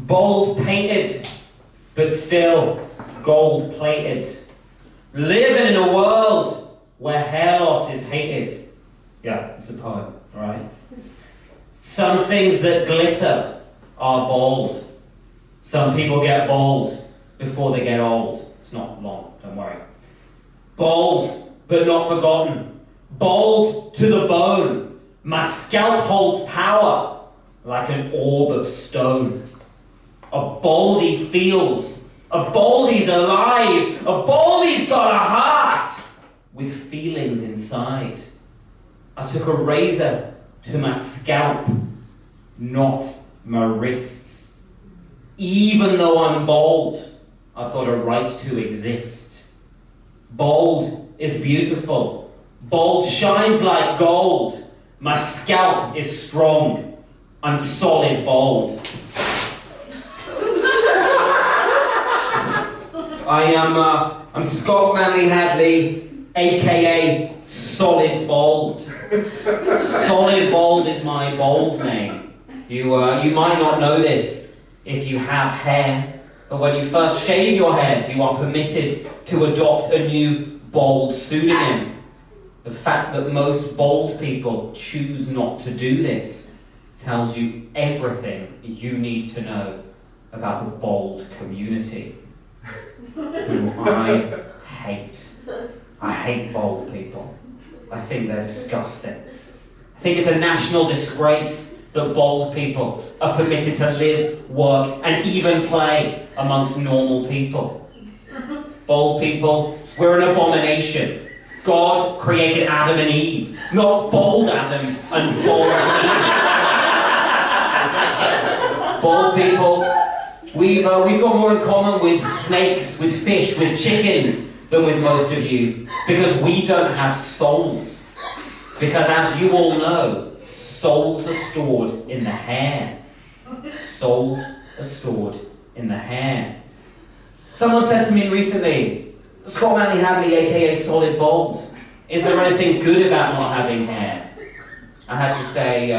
Bold painted, but still gold plated. Living in a world where hair loss is hated. Yeah, it's a poem, right? Some things that glitter are bold. Some people get bold before they get old. It's not long, don't worry. Bold, but not forgotten. Bold to the bone. My scalp holds power like an orb of stone. A boldie feels. A boldie's alive. A boldie's got a heart with feelings inside. I took a razor to my scalp, not my wrists. Even though I'm bold, I've got a right to exist. Bold is beautiful. Bold shines like gold. My scalp is strong. I'm solid bold. I'm Scott Manley Hadley, aka Solid Bold. Solid Bold is my bold name. You might not know this if you have hair, but when you first shave your head, you are permitted to adopt a new bold pseudonym. The fact that most bold people choose not to do this tells you everything you need to know about the bold community, who I hate. I hate bold people. I think they're disgusting. I think it's a national disgrace that bold people are permitted to live, work, and even play amongst normal people. Bold people, we're an abomination. God created Adam and Eve, not bold Adam and bold Eve. Bold people, we've got more in common with snakes, with fish, with chickens than with most of you, because we don't have souls. Because as you all know, souls are stored in the hair. Souls are stored in the hair. Someone said to me recently, Scott Manley Hadley, aka Solid Bold, is there anything good about not having hair? I had to say,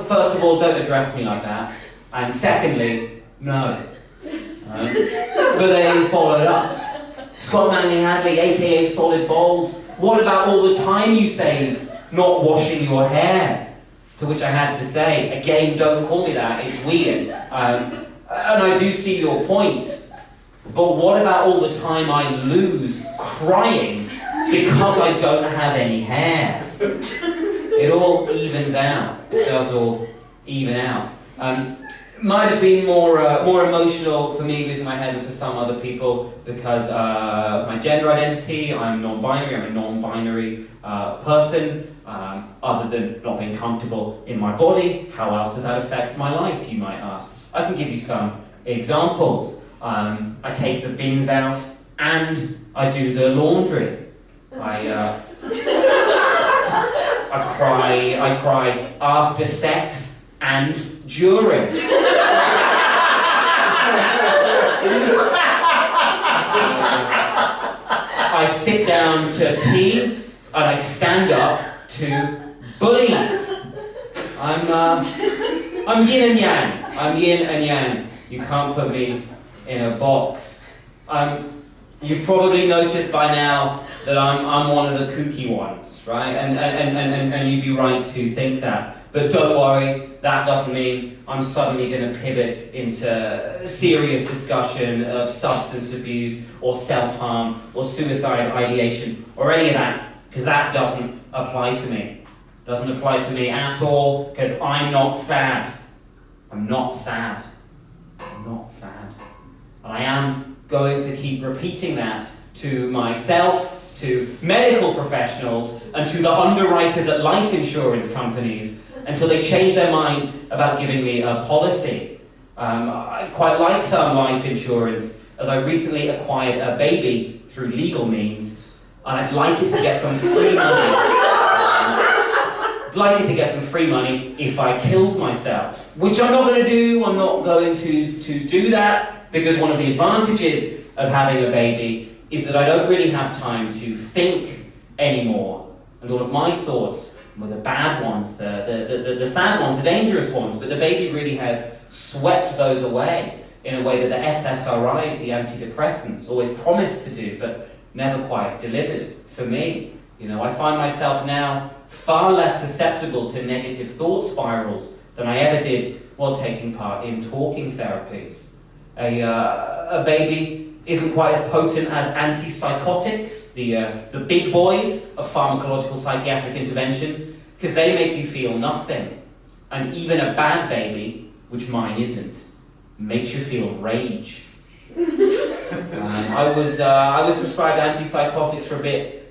first of all, don't address me like that. And secondly, no. But they followed up. Scott Manley Hadley, aka Solid Bold, what about all the time you save not washing your hair? To which I had to say, again, don't call me that, it's weird. And I do see your point. But what about all the time I lose crying because I don't have any hair? It all evens out. It does all even out. Might have been more emotional for me losing my hair than for some other people because of my gender identity. I'm non-binary. I'm a non-binary person. Other than not being comfortable in my body, how else does that affect my life, you might ask? I can give you some examples. I take the bins out and I do the laundry. I cry after sex and during. I sit down to pee and I stand up to bullies. I'm yin and yang. I'm yin and yang. You can't put me in a box. You've probably noticed by now that I'm one of the kooky ones, right? And you'd be right to think that. But don't worry, that doesn't mean I'm suddenly going to pivot into serious discussion of substance abuse or self-harm or suicide ideation or any of that, because that doesn't apply to me. Doesn't apply to me at all, because I'm not sad. I'm not sad. I'm not sad. And I am going to keep repeating that to myself, to medical professionals, and to the underwriters at life insurance companies until they change their mind about giving me a policy. I quite like some life insurance, as I recently acquired a baby through legal means, and I'd like it to get some free money. I'd like it to get some free money if I killed myself, which I'm not going to do. I'm not going to do that, because one of the advantages of having a baby is that I don't really have time to think anymore, and all of my thoughts well, the bad ones, the sad ones, the dangerous ones, but the baby really has swept those away in a way that the SSRIs, the antidepressants, always promised to do, but never quite delivered for me. You know, I find myself now far less susceptible to negative thought spirals than I ever did while taking part in talking therapies. A baby isn't quite as potent as antipsychotics, the big boys of pharmacological psychiatric intervention, because they make you feel nothing. And even a bad baby, which mine isn't, makes you feel rage. I was prescribed antipsychotics for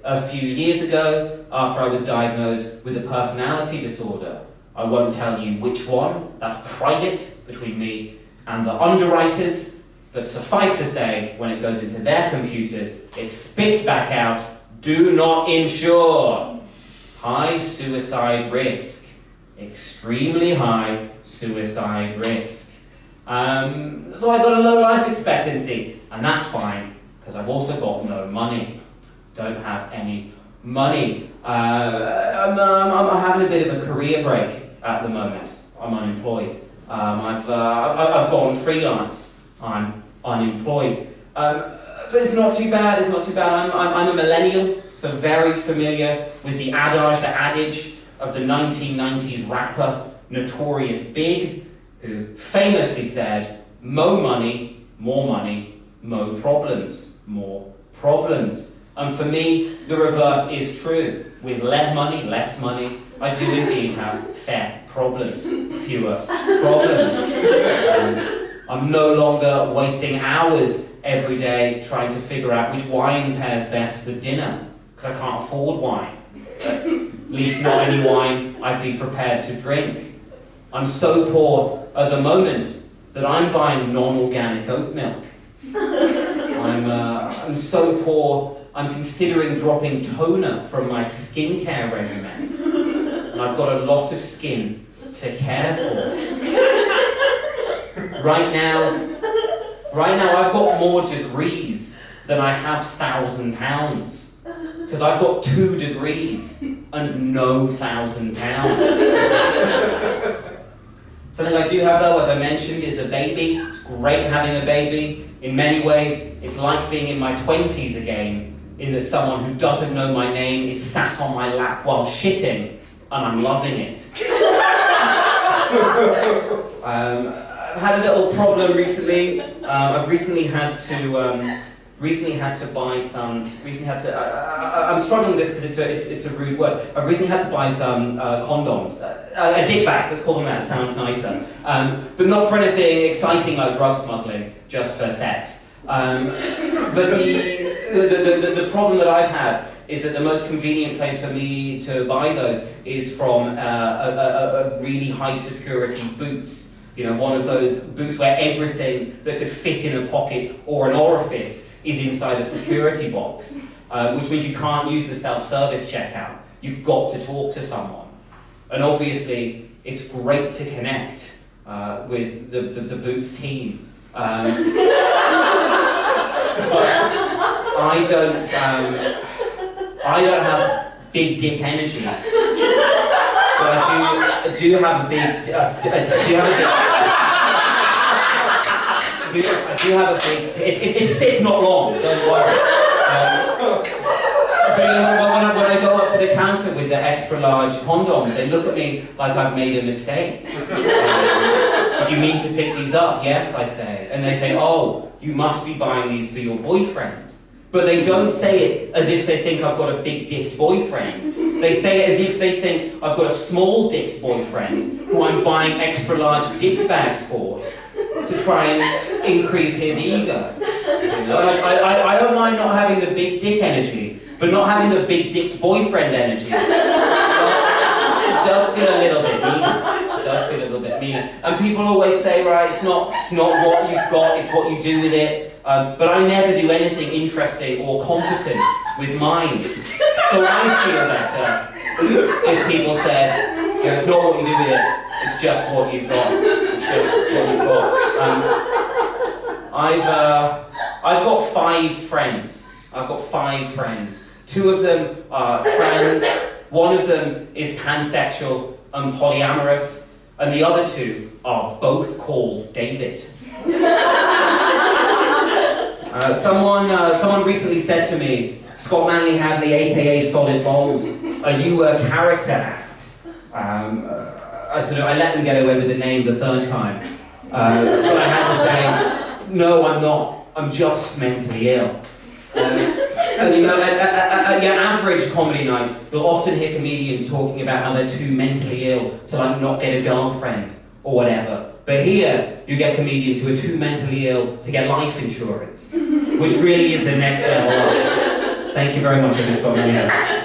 a few years ago after I was diagnosed with a personality disorder. I won't tell you which one, that's private between me and the underwriters, but suffice to say, when it goes into their computers, it spits back out, do not insure. High suicide risk. Extremely high suicide risk. So I got a low life expectancy, and that's fine, because I've also got no money. Don't have any money. I'm having a bit of a career break at the moment. I'm unemployed. I've gone freelance. I'm unemployed. But it's not too bad, it's not too bad. I'm a millennial, so very familiar with the adage of the 1990s rapper Notorious Big, who famously said, "Mo money, mo problems, more problems." And for me, the reverse is true. With less money, I do indeed have fair problems, fewer problems. I'm no longer wasting hours every day trying to figure out which wine pairs best with dinner, because I can't afford wine. At least not any wine I'd be prepared to drink. I'm so poor at the moment that I'm buying non-organic oat milk. I'm so poor, I'm considering dropping toner from my skincare regimen. And I've got a lot of skin to care for. Right now I've got more degrees than I have £1,000. Because I've got 2 degrees and no £1,000. Something I do have though, as I mentioned, is a baby. It's great having a baby. In many ways, it's like being in my 20s again, in that someone who doesn't know my name is sat on my lap while shitting, and I'm loving it. I've had a little problem recently. I've recently had to buy some. I'm struggling with this because it's a rude word. I've recently had to buy some condoms, dick bags. Let's call them that. It sounds nicer, but not for anything exciting like drug smuggling, just for sex. But the problem that I've had is that the most convenient place for me to buy those is from a really high security Boots. You know, one of those Boots where everything that could fit in a pocket or an orifice is inside a security box, which means you can't use the self-service checkout. You've got to talk to someone. And obviously, it's great to connect with the Boots team. But I don't have big dick energy. But I do have a big. It's thick, not long. Don't worry. But when I go up to the counter with the extra large condoms, they look at me like I've made a mistake. Did you mean to pick these up? Yes, I say. And they say, "Oh, you must be buying these for your boyfriend." But they don't say it as if they think I've got a big-dicked boyfriend. They say it as if they think I've got a small-dicked boyfriend who I'm buying extra-large dick bags for to try and increase his ego. You know? I don't mind not having the big dick energy, but not having the big-dicked boyfriend energy. It does feel a little bit mean. It does feel a little bit mean. And people always say, right, it's not what you've got, it's what you do with it. But I never do anything interesting or competent with mine. So I feel better if people said, you know, it's not what you do with it, it's just what you've got. It's just what you've got. I've got 5 friends. I've got 5 friends. 2 of them are trans. One of them is pansexual and polyamorous, and the other two are both called David. Someone recently said to me, Scott Manley Hadley, aka Solid Bold, are you a character act? I let them get away with the name the third time. But I had to say, no, I'm not. I'm just mentally ill. And you know, at your average comedy night, you'll often hear comedians talking about how they're too mentally ill to like not get a girlfriend or whatever. But here, you get comedians who are too mentally ill to get life insurance, which really is the next level up. Thank you very much, Scott Manley.